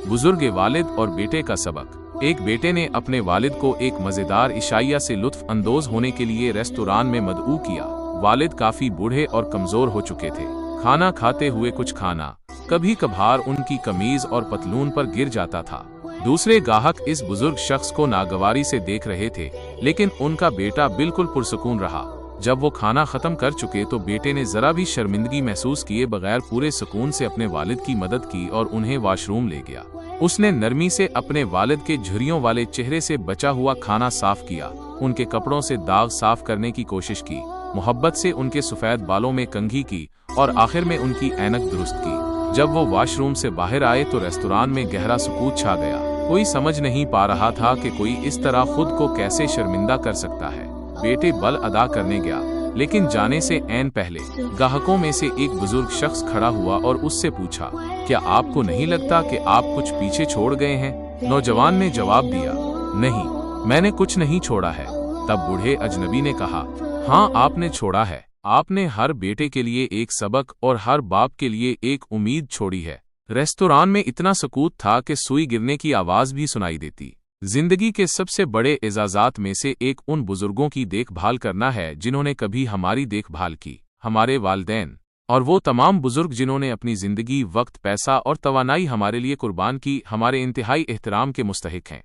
बुजुर्ग वालिद और बेटे का सबक। एक बेटे ने अपने वालिद को एक मजेदार इशाइया से लुत्फ अंदोज होने के लिए रेस्तुरान में मदऊ किया। वालिद काफी बूढ़े और कमजोर हो चुके थे। खाना खाते हुए कुछ खाना कभी कभार उनकी कमीज और पतलून पर गिर जाता था। दूसरे गाहक इस बुजुर्ग शख्स को नागवारी से देख रहे थे, लेकिन उनका बेटा बिल्कुल पुरसुकून रहा। जब वो खाना खत्म कर चुके तो बेटे ने जरा भी शर्मिंदगी महसूस किए बगैर पूरे सुकून से अपने वालिद की मदद की और उन्हें वॉशरूम ले गया। उसने नरमी से अपने वालिद के झुर्रियों वाले चेहरे से बचा हुआ खाना साफ किया, उनके कपड़ों से दाग साफ करने की कोशिश की, मोहब्बत से उनके सफेद बालों में कंघी की और आखिर में उनकी ऐनक दुरुस्त की। जब वो वॉशरूम से बाहर आए तो रेस्तुरान में गहरा सुकूत छा गया। कोई समझ नहीं पा रहा था कि कोई इस तरह खुद को कैसे शर्मिंदा कर सकता है। बेटे बल अदा करने गया, लेकिन जाने से ऐन पहले गाहकों में से एक बुजुर्ग शख्स खड़ा हुआ और उससे पूछा, क्या आपको नहीं लगता कि आप कुछ पीछे छोड़ गए हैं? नौजवान ने जवाब दिया, नहीं, मैंने कुछ नहीं छोड़ा है। तब बूढ़े अजनबी ने कहा, हाँ, आपने छोड़ा है। आपने हर बेटे के लिए एक सबक और हर बाप के लिए एक उम्मीद छोड़ी है। रेस्तुरान में इतना सकूत था कि सुई गिरने की आवाज भी सुनाई देती। जिंदगी के सबसे बड़े एजाजात में से एक उन बुजुर्गों की देखभाल करना है जिन्होंने कभी हमारी देखभाल की, हमारे वालिदैन और वो तमाम बुजुर्ग जिन्होंने अपनी जिंदगी, वक्त, पैसा और तवानाई हमारे लिए कुर्बान की, हमारे इंतहाई एहतराम के मुस्तहिक हैं।